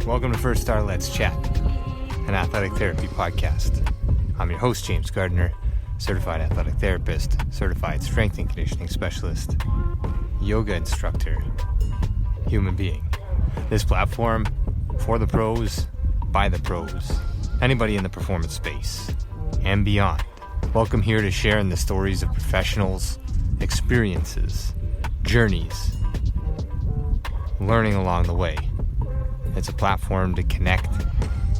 Welcome to First Star Let's Chat, an athletic therapy podcast. I'm your host, James Gardner, certified athletic therapist, certified strength and conditioning specialist, yoga instructor, human being. This platform, for the pros, by the pros, anybody in the performance space, and beyond. Welcome here to share in the stories of professionals, experiences, journeys, learning along the way. It's a platform to connect,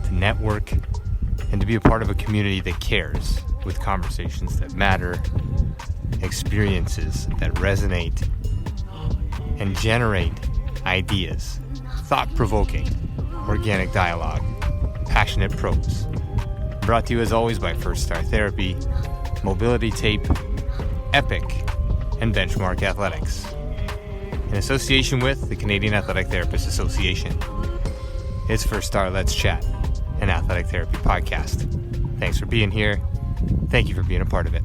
to network, and to be a part of a community that cares, with conversations that matter, experiences that resonate, and generate ideas, thought-provoking, organic dialogue, passionate pros. Brought to you as always by First Star Therapy, Mobility Tape, Epic, and Benchmark Athletics, in association with the Canadian Athletic Therapists Association. It's First Star Let's Chat, an athletic therapy podcast. Thanks for being here. Thank you for being a part of it.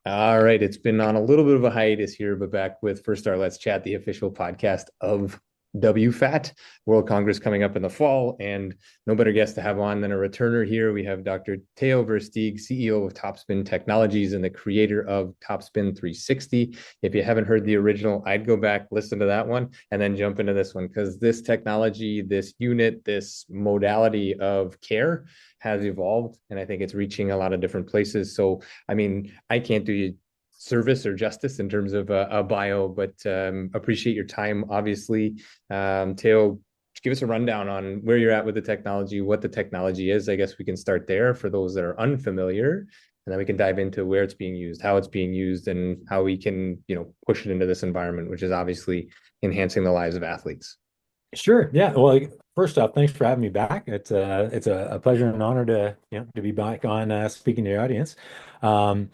All right, it's been on a little bit of a hiatus here, but back with First Star Let's Chat, the official podcast of WFAT, World Congress coming up in the fall, and no better guest to have on than a returner here. We have Dr. Theo Versteegh, CEO of TopSpin Technologies and the creator of TopSpin 360. If you haven't heard the original, I'd go back, listen to that one, and then jump into this one, because this technology, this unit, this modality of care has evolved, and I think it's reaching a lot of different places. So, I mean, I can't do you service or justice in terms of a bio, but appreciate your time, obviously. Theo, give us a rundown on where you're at with the technology, what the technology is. I guess we can start there for those that are unfamiliar, and then we can dive into where it's being used, how it's being used, and how we can, push it into this environment, which is obviously enhancing the lives of athletes. Sure. Yeah. Well, first off, thanks for having me back. It's a pleasure and an honor to be back on speaking to your audience. And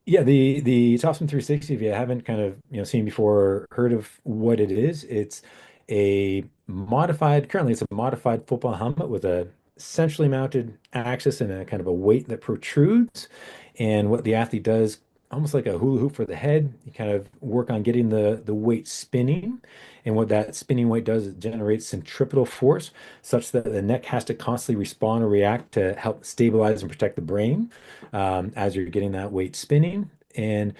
yeah, the TopSpin 360, if you haven't kind of seen before or heard of what it is, currently it's a modified football helmet with a centrally mounted axis and a kind of a weight that protrudes. And what the athlete does, almost like a hula hoop for the head, you kind of work on getting the weight spinning. And what that spinning weight does is it generates centripetal force such that the neck has to constantly respond or react to help stabilize and protect the brain as you're getting that weight spinning. And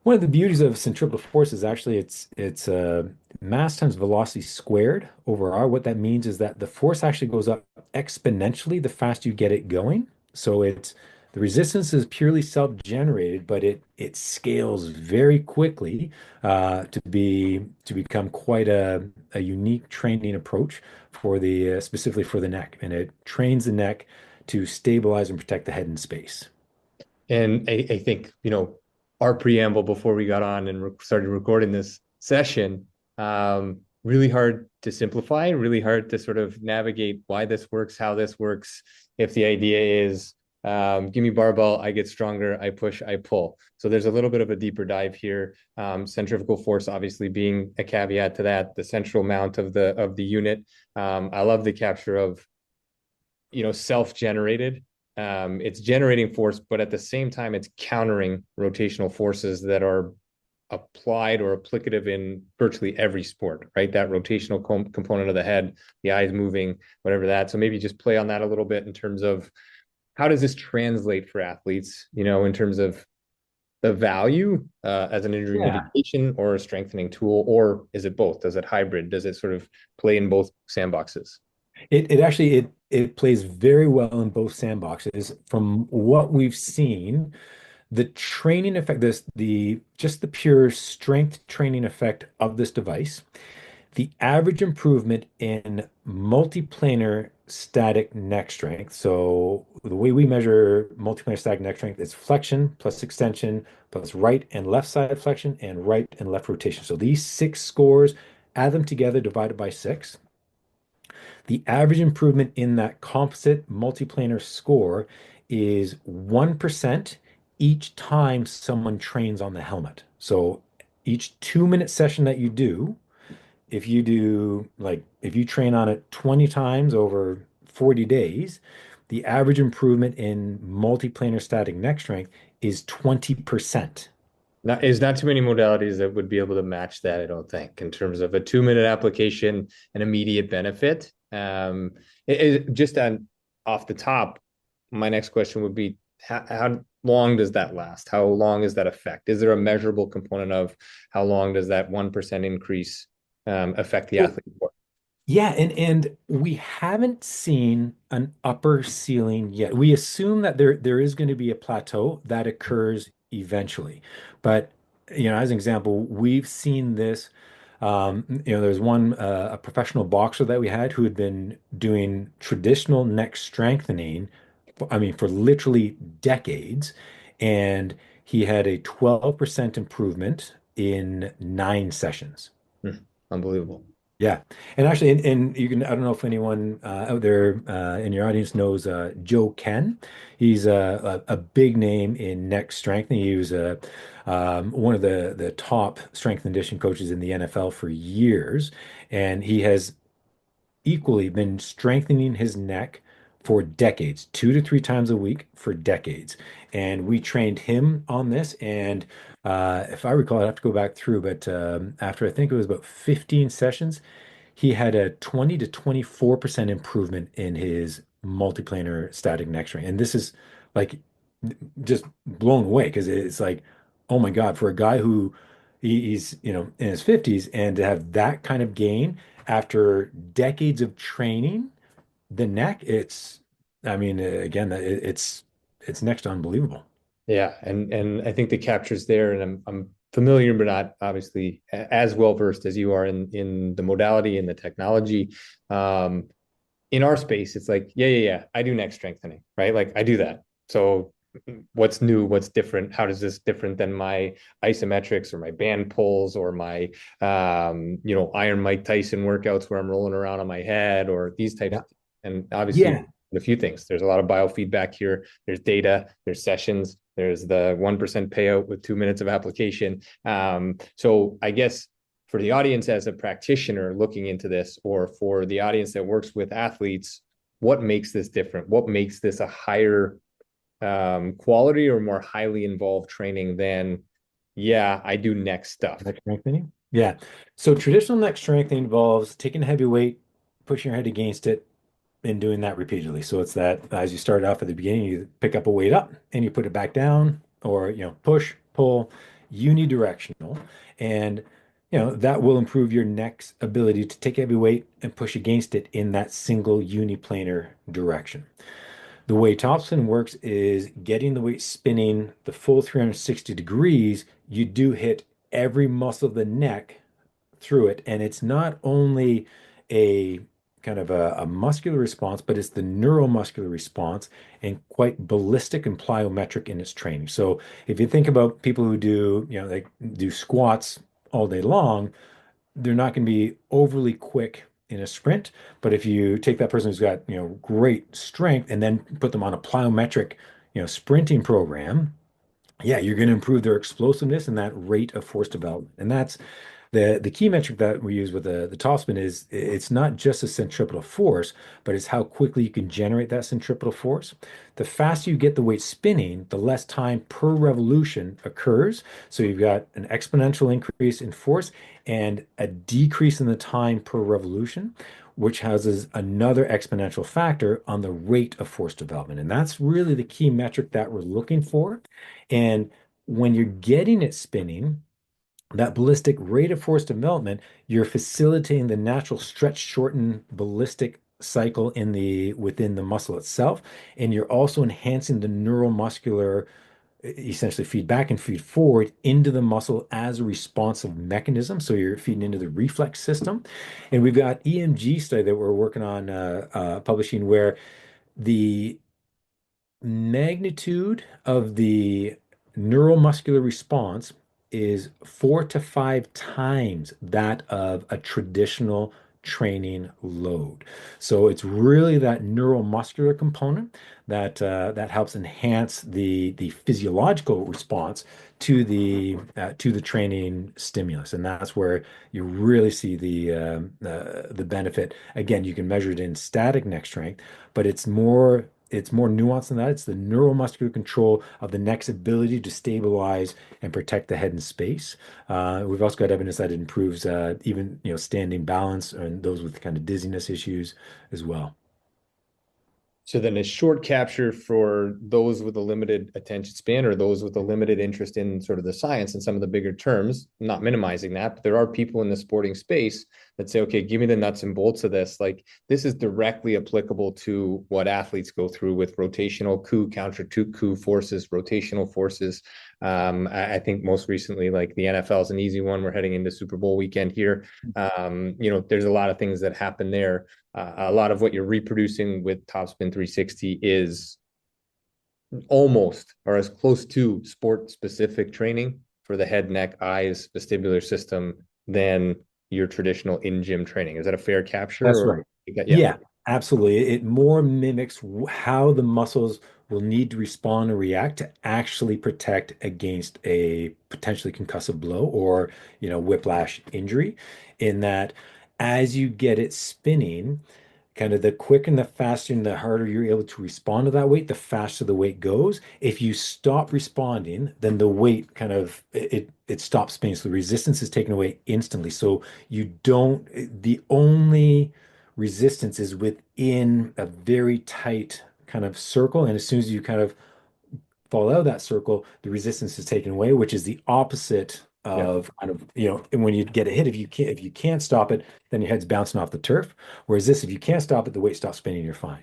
one of the beauties of centripetal force is actually it's mass times velocity squared over r. What that means is that the force actually goes up exponentially the faster you get it going. So the resistance is purely self-generated, but it scales very quickly to become quite a unique training approach for the specifically for the neck, and it trains the neck to stabilize and protect the head in space. And I think, our preamble before we got on and started recording this session, really hard to simplify, really hard to sort of navigate why this works, how this works. If the idea is, give me barbell, I get stronger, I push, I pull. So there's a little bit of a deeper dive here. Centrifugal force obviously being a caveat to that, the central mount of the unit. I love the capture of, self-generated. It's generating force, but at the same time, it's countering rotational forces that are applied or applicative in virtually every sport, right? That rotational component of the head, the eyes moving, whatever that. So maybe just play on that a little bit in terms of how does this translate for athletes, in terms of the value as an injury mitigation or a strengthening tool, or is it both? Does it hybrid? Does it sort of play in both sandboxes? It actually plays very well in both sandboxes. From what we've seen, the training effect, just the pure strength training effect of this device, the average improvement in multiplanar static neck strength. So the way we measure multiplanar static neck strength is flexion plus extension plus right and left side flexion and right and left rotation. So these 6 scores, add them together, divided by 6. The average improvement in that composite multiplanar score is 1% each time someone trains on the helmet. So each 2-minute session that you do, if you do like if you train on it 20 times over 40 days, the average improvement in multiplanar static neck strength is 20%. Not too many modalities that would be able to match that, I don't think, in terms of a 2 minute application and immediate benefit. Just on off the top, my next question would be how long does that last? How long is that effect? Is there a measurable component of how long does that 1% increase affect the Well, athlete for? yeah, and we haven't seen an upper ceiling yet. We assume that there is going to be a plateau that occurs eventually. But as an example, we've seen this. There's one a professional boxer that we had who had been doing traditional neck strengthening, I mean, for literally decades, and he had a 12% improvement in 9 sessions. Unbelievable. Yeah. And actually, and you can, I don't know if anyone out there in your audience knows Joe Ken. He's a big name in neck strengthening. He was one of the top strength and conditioning coaches in the NFL for years. And he has equally been strengthening his neck for decades, 2 to 3 times a week for decades. And we trained him on this. And if I recall, I have to go back through, but after I think it was about 15 sessions, he had a 20 to 24% improvement in his multiplanar static neck strain. And this is like just blown away because it's like, oh my God, for a guy who he's, in his 50s and to have that kind of gain after decades of training the neck, I mean, again, it's next to unbelievable. Yeah, and I think the captures there, and I'm familiar, but not obviously as well versed as you are in the modality and the technology. Um, in our space, it's like, yeah, I do neck strengthening, right? Like I do that. So what's new? What's different? How does this different than my isometrics or my band pulls or my Iron Mike Tyson workouts where I'm rolling around on my head or these types Yeah. of things. And obviously Yeah. a few things. There's a lot of biofeedback here. There's data, there's sessions, there's the 1% payout with 2 minutes of application. So I guess for the audience as a practitioner looking into this, or for the audience that works with athletes, what makes this different? What makes this a higher quality or more highly involved training than, yeah, I do neck stuff? Neck strengthening. Yeah. So traditional neck strengthening involves taking a heavy weight, pushing your head against it, and doing that repeatedly. So it's that as you start off at the beginning, you pick up a weight up and you put it back down, or push, pull, unidirectional. And that will improve your neck's ability to take heavy weight and push against it in that single uniplanar direction. The way topspin works is getting the weight spinning the full 360 degrees. You do hit every muscle of the neck through it. And it's not only a kind of a muscular response, but it's the neuromuscular response and quite ballistic and plyometric in its training. So if you think about people who do, they do squats all day long, they're not going to be overly quick in a sprint. But if you take that person who's got, great strength and then put them on a plyometric, sprinting program, yeah, you're going to improve their explosiveness and that rate of force development. And that's the key metric that we use with the topspin is it's not just a centripetal force, but it's how quickly you can generate that centripetal force. The faster you get the weight spinning, the less time per revolution occurs. So you've got an exponential increase in force and a decrease in the time per revolution, which houses another exponential factor on the rate of force development. And that's really the key metric that we're looking for. And when you're getting it spinning, that ballistic rate of force development, you're facilitating the natural stretch shorten ballistic cycle within the muscle itself, and you're also enhancing the neuromuscular essentially feed back and feed forward into the muscle as a responsive mechanism. So you're feeding into the reflex system. And we've got EMG study that we're working on publishing where the magnitude of the neuromuscular response is 4 to 5 times that of a traditional training load. So it's really that neuromuscular component that helps enhance the physiological response to the training stimulus, and that's where you really see the benefit. Again, you can measure it in static neck strength, but it's more nuanced than that. It's the neuromuscular control of the neck's ability to stabilize and protect the head in space. We've also got evidence that it improves even standing balance and those with kind of dizziness issues as well. So then a short capture for those with a limited attention span or those with a limited interest in sort of the science and some of the bigger terms, not minimizing that, but there are people in the sporting space that say, okay, give me the nuts and bolts of this. Like this is directly applicable to what athletes go through with rotational coup, counter to coup forces, rotational forces. I think most recently, like the NFL is an easy one. We're heading into Super Bowl weekend here. There's a lot of things that happen there. A lot of what you're reproducing with TopSpin 360 is almost or as close to sport specific training for the head, neck, eyes, vestibular system than your traditional in gym training. Is that a fair capture? That's Or right. yeah, Yeah, absolutely. It more mimics how the muscles will need to respond and react to actually protect against a potentially concussive blow or, whiplash injury, in that as you get it spinning, kind of the quicker and the faster and the harder you're able to respond to that weight, the faster the weight goes. If you stop responding, then the weight kind of it stops spinning. So the resistance is taken away instantly. So you don't, the only resistance is within a very tight kind of circle. And as soon as you kind of fall out of that circle, the resistance is taken away, which is the opposite yeah. of kind of, and when you get a hit, if you can't stop it, then your head's bouncing off the turf. Whereas this, if you can't stop it, the weight stops spinning, you're fine.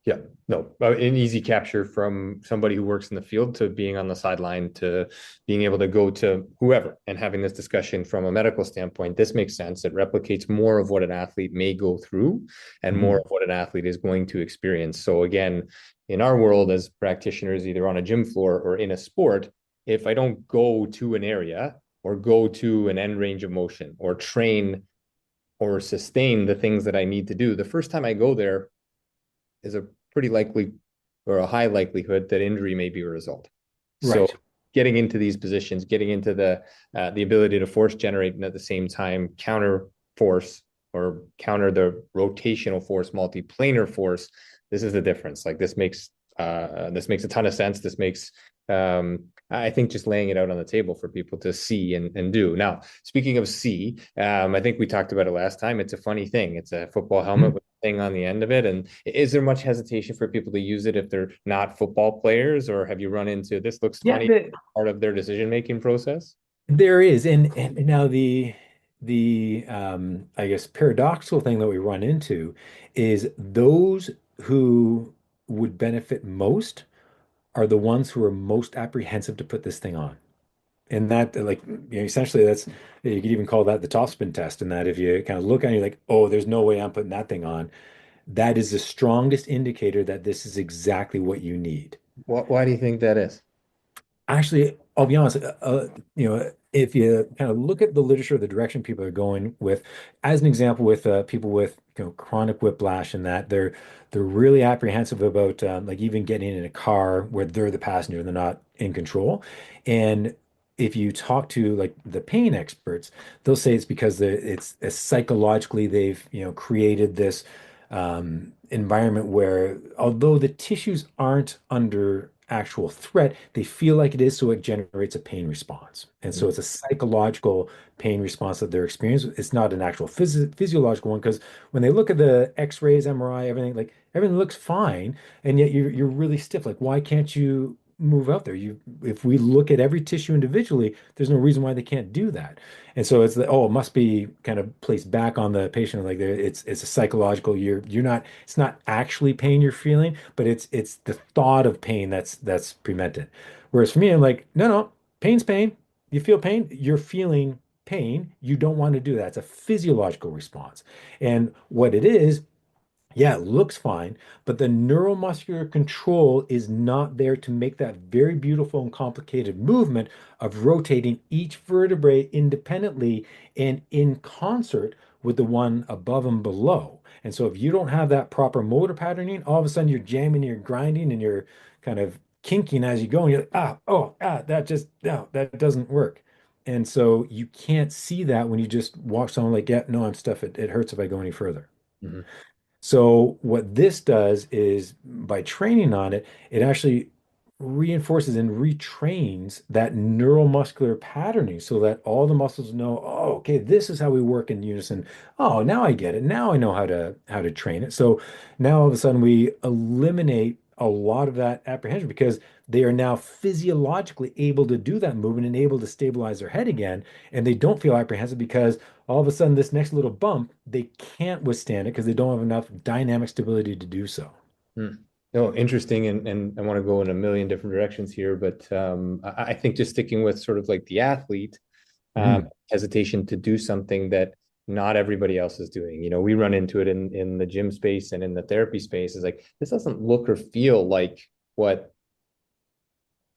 Yeah, no, an easy capture from somebody who works in the field to being on the sideline to being able to go to whoever and having this discussion from a medical standpoint. This makes sense. It replicates more of what an athlete may go through and more Mm. of what an athlete is going to experience. So again, in our world as practitioners, either on a gym floor or in a sport, if I don't go to an area or go to an end range of motion or train or sustain the things that I need to do, the first time I go there is a pretty likely or a high likelihood that injury may be a result. So Right. getting into these positions, getting into the ability to force generate and at the same time counter force or counter the rotational force, multiplanar force. This is the difference. Like this makes a ton of sense. This makes I think just laying it out on the table for people to see and do. Now, speaking of see, I think we talked about it last time. It's a funny thing. It's a football helmet Mm. with a thing on the end of it. And is there much hesitation for people to use it if they're not football players, or have you run into this looks Yeah, funny part of their decision making process? there is. And now the I guess paradoxical thing that we run into is those who would benefit most are the ones who are most apprehensive to put this thing on. And that, like, essentially, you could even call that the top spin test. And that if you kind of look at it, you're like, oh, there's no way I'm putting that thing on. That is the strongest indicator that this is exactly what you need. Why do you think that is? Actually, I'll be honest, if you kind of look at the literature, the direction people are going with, as an example, with people with chronic whiplash and that they're really apprehensive about like even getting in a car where they're the passenger, they're not in control. And if you talk to like the pain experts, they'll say it's because it's psychologically they've created this environment where although the tissues aren't under actual threat, they feel like it is, so it generates a pain response. And so it's a psychological pain response that they're experiencing. It's not an actual physiological one because when they look at the X-rays, MRI, everything, like everything looks fine, and yet you're really stiff. Like, why can't you move out there? If we look at every tissue individually, there's no reason why they can't do that. And so it's the, oh, it must be kind of placed back on the patient. Like it's a psychological, you're not, it's not actually pain you're feeling, but it's the thought of pain that's prevented. Whereas for me, I'm like, no, pain's pain. You feel pain, you're feeling pain. You don't want to do that. It's a physiological response. And what it is, yeah, it looks fine, but the neuromuscular control is not there to make that very beautiful and complicated movement of rotating each vertebrae independently and in concert with the one above and below. And so if you don't have that proper motor patterning, all of a sudden you're jamming, you're grinding, and you're kind of kinking as you go, and you're like, that just, no, that doesn't work. And so you can't see that when you just watch someone like, yeah, no, I'm stuff. It hurts if I go any further. Mhm. So what this does is by training on it, it actually reinforces and retrains that neuromuscular patterning so that all the muscles know, oh, okay, this is how we work in unison. Oh, now I get it. Now I know how to train it. So now all of a sudden we eliminate a lot of that apprehension because they are now physiologically able to do that movement and able to stabilize their head again. And they don't feel apprehensive because all of a sudden this next little bump, they can't withstand it because they don't have enough dynamic stability to do so. Hmm. No, interesting, and I want to go in a million different directions here, but I think just sticking with sort of like the athlete, Mhm. hesitation to do something that not everybody else is doing. You know, we run into it in the gym space and in the therapy space. Is like this doesn't look or feel like what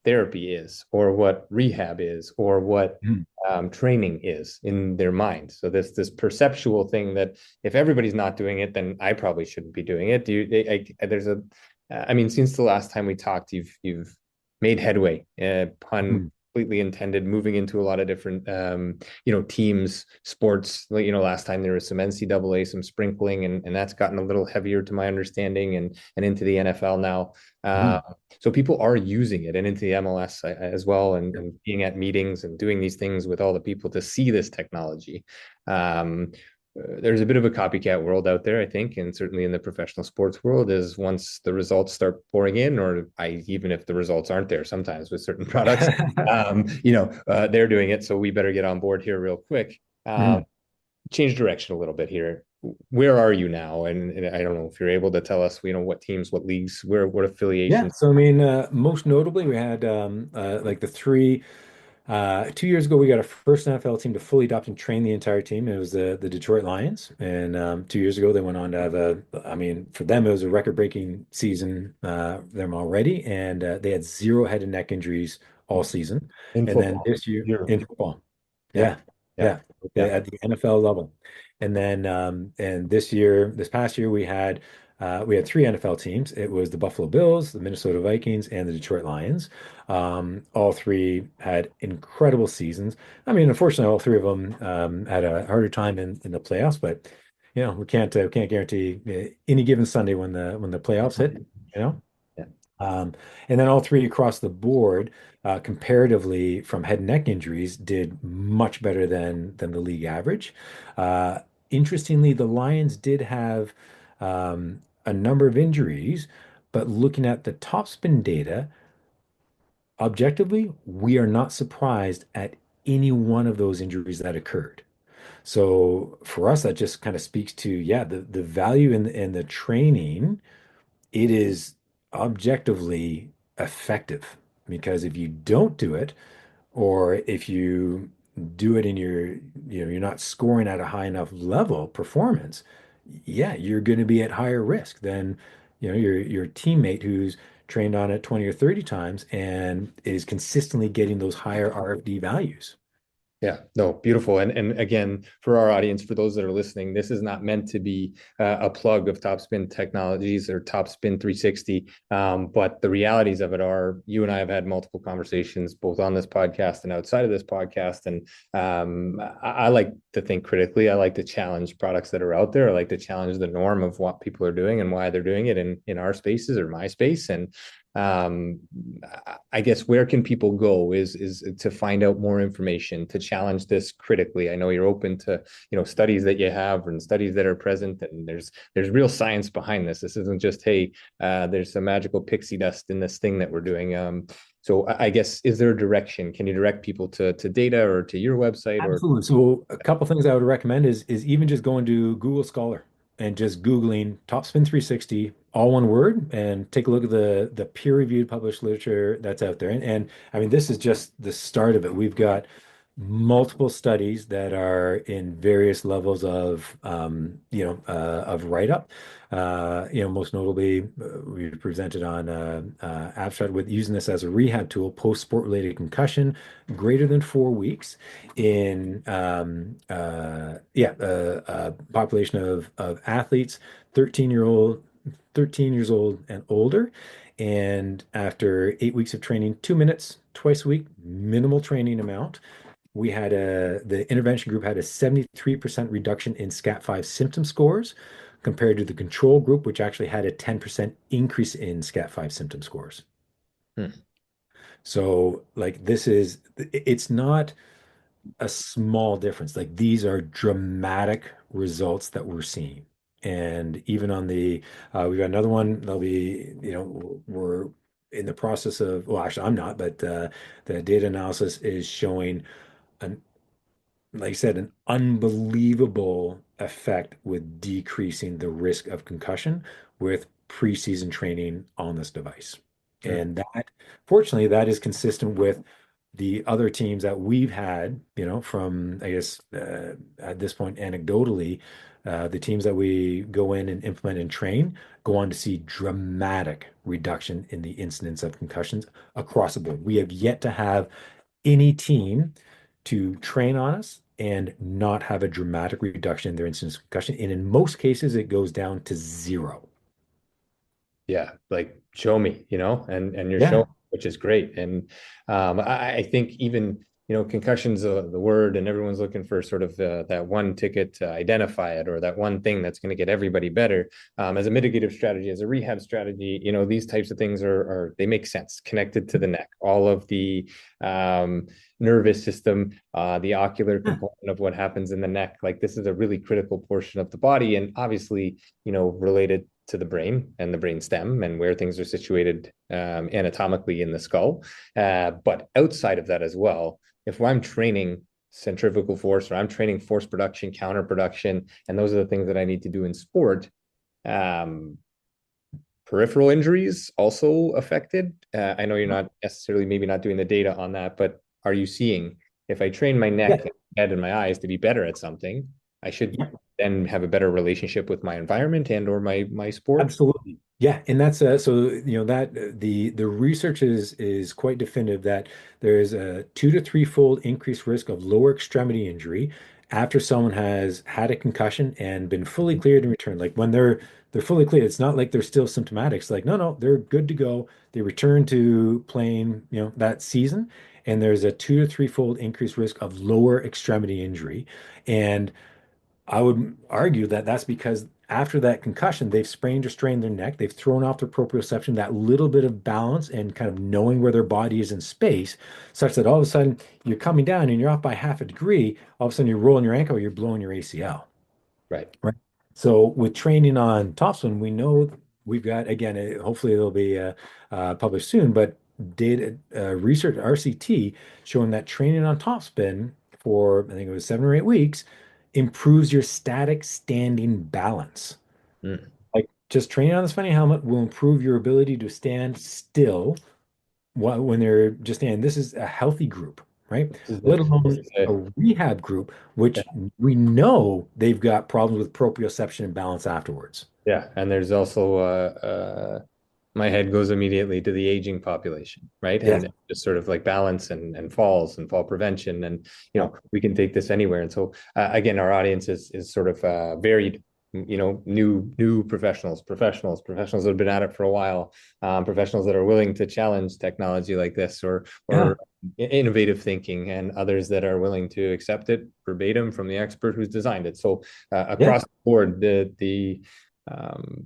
therapy is, or what rehab is, or what Mhm. training is in their mind. So this perceptual thing that if everybody's not doing it, then I probably shouldn't be doing it. Do you? There's a, I mean, since the last time we talked, you've made headway, pun Mhm. completely intended, moving into a lot of different, teams, sports. Last time there was some NCAA, some sprinkling, and that's gotten a little heavier to my understanding, and into the NFL now. Uh, Mhm. so people are using it and into the MLS as well, and being at meetings and doing these things with all the people to see this technology. Um, there's a bit of a copycat world out there, I think, and certainly in the professional sports world, is once the results start pouring in, or even if the results aren't there, sometimes with certain products, they're doing it, so we better get on board here real quick. Mhm. Change direction a little bit here. Where are you now? And I don't know if you're able to tell us, what teams, what leagues, what Yeah, affiliations. so I mean, most notably, we had like the three. 2 years ago, we got our first NFL team to fully adopt and train the entire team. It was the Detroit Lions, and 2 years ago, they went on to have I mean, for them, it was a record-breaking season them already, and they had zero head and neck injuries all season. In And then football? this year Zero. in football, Yeah. yeah, Yeah. yeah, Yeah. at the NFL level. And then and this year, this past year, we had three NFL teams. It was the Buffalo Bills, the Minnesota Vikings, and the Detroit Lions. All three had incredible seasons. I mean, unfortunately, all three of them had a harder time in the playoffs. But we can't guarantee any given Sunday when the playoffs hit. You know. Yeah. Um, and then all three across the board, comparatively from head and neck injuries, did much better than the league average. Uh, Interestingly, the Lions did have a number of injuries, but looking at the TopSpin data, objectively, we are not surprised at any one of those injuries that occurred. So for us, that just kind of speaks to, yeah, the value in the training. It is objectively effective because if you don't do it, or if you do it and you're not scoring at a high enough level performance, yeah, you're going to be at higher risk than your teammate who's trained on it 20 or 30 times and is consistently getting those higher RFD values. Yeah, no, beautiful. And again, for our audience, for those that are listening, this is not meant to be a plug of TopSpin Technologies or TopSpin 360. But the realities of it are, you and I have had multiple conversations, both on this podcast and outside of this podcast. And I like to think critically. I like to challenge products that are out there. I like to challenge the norm of what people are doing and why they're doing it in our spaces or my space. And um I guess where can people go is to find out more information, to challenge this critically. I know you're open to studies that you have and studies that are present, and there's real science behind this. This isn't just, hey, there's some magical pixie dust in this thing that we're doing. So I guess, is there a direction? Can you direct people to data or to your website or? Absolutely. So a couple things I would recommend is even just going to Google Scholar and just Googling TopSpin 360, all one word, and take a look at the peer-reviewed published literature that's out there. And I mean, this is just the start of it. We've got multiple studies that are in various levels of of write-up. Most notably, we presented on abstract with using this as a rehab tool post-sport related concussion greater than 4 weeks in a population of athletes 13 years old and older. And after 8 weeks of training, 2 minutes twice a week, minimal training amount, the intervention group had a 73% reduction in SCAT5 symptom scores compared to the control group, which actually had a 10% increase in SCAT5 symptom scores. Hmm. So, like, it's not a small difference. Like, these are dramatic results that we're seeing. And even on we've got another one that'll be, we're in the process of, well, actually, I'm not, but the data analysis is showing an like I said, an unbelievable effect with decreasing the risk of concussion with preseason training on this device. Hmm. And fortunately, that is consistent with the other teams that we've had, from, I guess, at this point, anecdotally, the teams that we go in and implement and train go on to see dramatic reduction in the incidence of concussions across the board. We have yet to have any team to train on us and not have a dramatic reduction in their incidence of concussion. And in most cases, it goes down to zero. Yeah, like show me, and you're showing, Yeah. which is great. And I think even, concussion's the word, and everyone's looking for sort of that one ticket to identify it, or that one thing that's going to get everybody better. As a mitigative strategy, as a rehab strategy, these types of things they make sense, connected to the neck, all of the nervous system, the ocular Yeah. component of what happens in the neck. Like, this is a really critical portion of the body, and obviously, related to the brain and the brain stem and where things are situated anatomically in the skull. But outside of that as well, if I'm training centrifugal force, or I'm training force production, counter production, and those are the things that I need to do in sport, um, peripheral injuries also affected. I know you're not necessarily maybe not doing the data on that, but are you seeing, if I train my neck, Yeah. head, and my eyes to be better at something, I should Yeah. then have a better relationship with my environment and or my sport? Absolutely. Yeah, and that's so that the research is quite definitive that there is a 2 to 3 fold increased risk of lower extremity injury after someone has had a concussion and been fully cleared and returned. Like, when they're fully cleared, it's not like they're still symptomatic. It's like, no, they're good to go. They return to playing, that season, and there's a 2 to 3 fold increased risk of lower extremity injury. And I would argue that that's because after that concussion, they've sprained or strained their neck. They've thrown off their proprioception, that little bit of balance and kind of knowing where their body is in space, such that all of a sudden you're coming down and you're off by half a degree. All of a sudden you're rolling your ankle, you're blowing your ACL. Right. Right. So with training on TopSpin, we know we've got, again, hopefully it'll be published soon, but data research RCT showing that training on TopSpin for, I think it was 7 or 8 weeks, improves your static standing balance. Mm. Like, just training on the spinning helmet will improve your ability to stand still when they're just standing. This is a healthy group, right? This is Let this alone is a rehab group, which we know they've got problems with proprioception and balance afterwards. yeah, and there's also my head goes immediately to the aging population, right? Yeah. And just sort of like balance and falls and fall prevention, and Yeah. we can take this anywhere. And so again, our audience is sort of varied. New professionals that have been at it for a while, professionals that are willing to challenge technology like this, Yeah. or innovative thinking, and others that are willing to accept it verbatim from the expert who's designed it. So Yeah. across the board,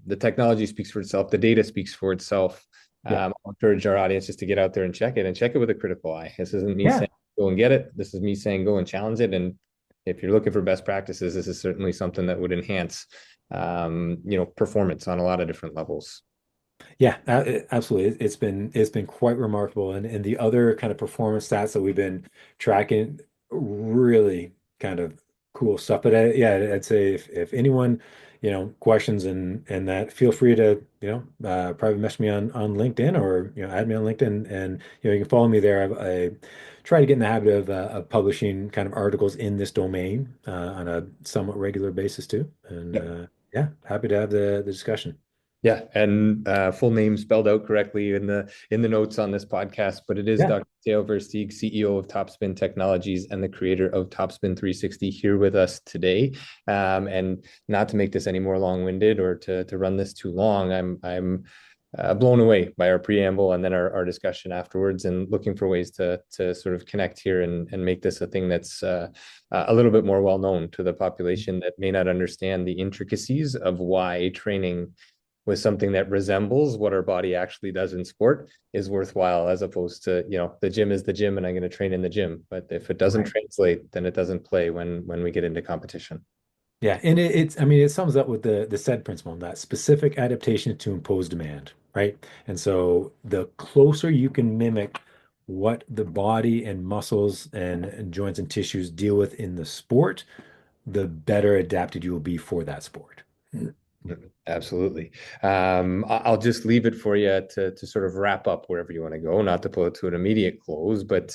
the technology speaks for itself. The data speaks for itself. Yeah. I'll encourage our audience just to get out there and check it with a critical eye. This isn't me Yeah. saying go and get it. This is me saying go and challenge it. And if you're looking for best practices, this is certainly something that would enhance, performance on a lot of different levels. Yeah, absolutely. It's been quite remarkable, and the other kind of performance stats that we've been tracking really kind of Cool stuff. But yeah, I'd say if anyone, questions and that, feel free to, private message me on LinkedIn, or, add me on LinkedIn, and, you can follow me there. I try to get in the habit of publishing kind of articles in this domain on a somewhat regular basis too. And yeah, happy to have the discussion. Yeah, and full name spelled out correctly in the notes on this podcast. But it is Yeah. Dr. Theo Versteegh, CEO of TopSpin Technologies and the creator of TopSpin 360, here with us today. And not to make this any more long-winded or to run this too long, I'm blown away by our preamble and then our discussion afterwards, and looking for ways to sort of connect here and make this a thing that's a little bit more well known to the population that may not understand the intricacies of why training with something that resembles what our body actually does in sport is worthwhile, as opposed to, the gym is the gym and I'm going to train in the gym. But if it doesn't Right. translate, then it doesn't play when we get into competition. Yeah, and I mean, it sums up with the SAID principle, that specific adaptation to impose demand, right? And so the closer you can mimic what the body and muscles and joints and tissues deal with in the sport, the better adapted you will be for that sport. Absolutely. I'll just leave it for you to sort of wrap up wherever you want to go, not to pull it to an immediate close, but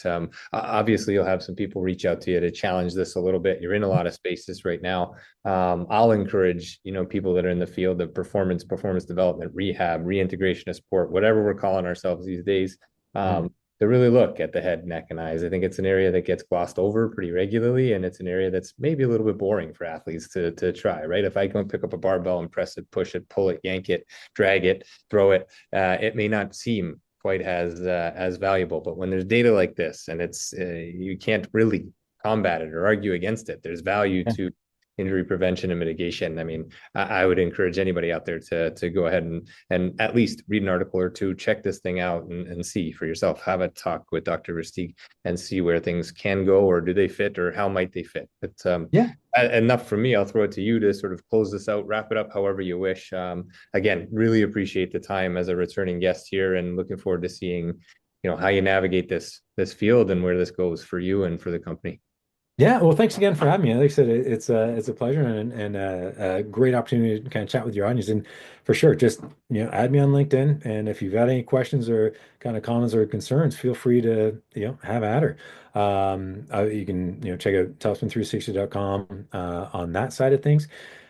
obviously you'll have some people reach out to you to challenge this a little bit. You're in a lot of spaces right now. I'll encourage, people that are in the field of performance development, rehab, reintegration of sport, whatever we're calling ourselves these days. Mm. To really look at the head, neck, and eyes. I think it's an area that gets glossed over pretty regularly, and it's an area that's maybe a little bit boring for athletes to try, right? If I go and pick up a barbell and press it, push it, pull it, yank it, drag it, throw it, it may not seem quite as valuable. But when there's data like this, and it's you can't really combat it or argue against it, there's value Yeah. to injury prevention and mitigation. I mean, I would encourage anybody out there to go ahead and at least read an article or two, check this thing out and see for yourself. Have a talk with Dr. Versteegh and see where things can go, or do they fit, or how might they fit. But Yeah. enough from me. I'll throw it to you to sort of close this out, wrap it up however you wish. Again, really appreciate the time as a returning guest here, and looking forward to seeing, how you navigate this field and where this goes for you and for the company. Yeah, well, thanks again for having me. Like I said, it's a pleasure and a great opportunity to kind of chat with your audience. And for sure, just add me on LinkedIn. And if you've got any questions or kind of comments or concerns, feel free to have at her. You can check out topspin360.com on that side of things.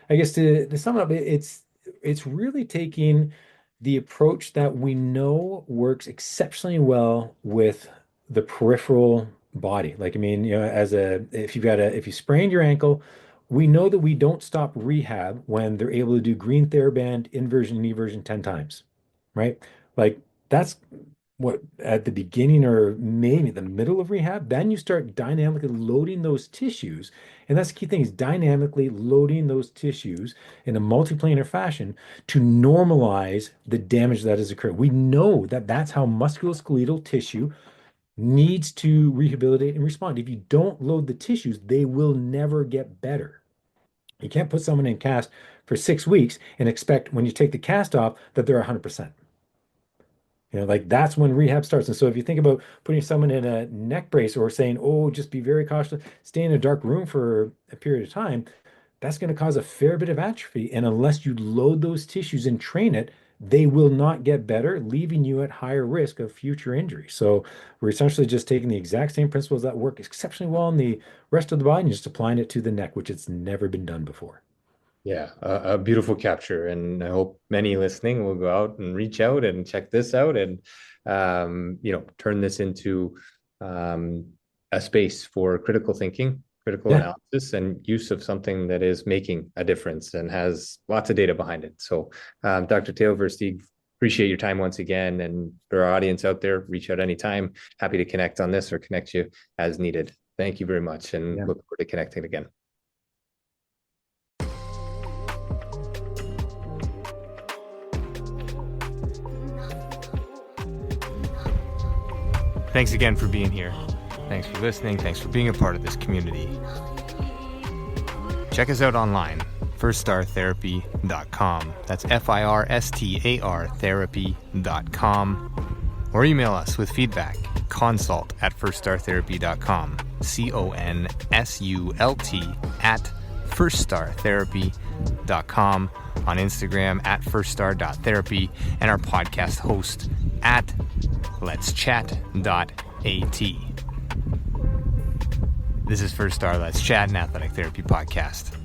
I guess to sum it up, it's really taking the approach that we know works exceptionally well with the peripheral body. Like, I mean, if you sprained your ankle, we know that we don't stop rehab when they're able to do green TheraBand, inversion, and eversion 10 times, right? Like, that's what, at the beginning or maybe the middle of rehab, then you start dynamically loading those tissues. And that's the key thing, is dynamically loading those tissues in a multiplanar fashion to normalize the damage that has occurred. We know that that's how musculoskeletal tissue needs to rehabilitate and respond. If you don't load the tissues, they will never get better. You can't put someone in cast for 6 weeks and expect when you take the cast off that they're 100%. Like, that's when rehab starts. And so if you think about putting someone in a neck brace, or saying, oh, just be very cautious, stay in a dark room for a period of time, that's going to cause a fair bit of atrophy. And unless you load those tissues and train it, they will not get better, leaving you at higher risk of future injury. So we're essentially just taking the exact same principles that work exceptionally well in the rest of the body and just applying it to the neck, which it's never been done before. Yeah, a beautiful capture, and I hope many listening will go out and reach out and check this out, and turn this into a space for critical thinking, critical Yeah. analysis, and use of something that is making a difference and has lots of data behind it. So, Dr. Theo Versteegh, appreciate your time once again, and for our audience out there, reach out anytime. Happy to connect on this or connect you as needed. Thank you very much, and Yeah. look forward to connecting again. Thanks again for being here. Thanks for listening. Thanks for being a part of this community. Check us out online, firststartherapy.com. That's FIRSTAR therapy.com. Or email us with feedback, consult@firststartherapy.com. at firststartherapy.com, on Instagram at firststar.therapy, and our podcast host at letschat.at. This is First Star Let's Chat, an athletic therapy podcast.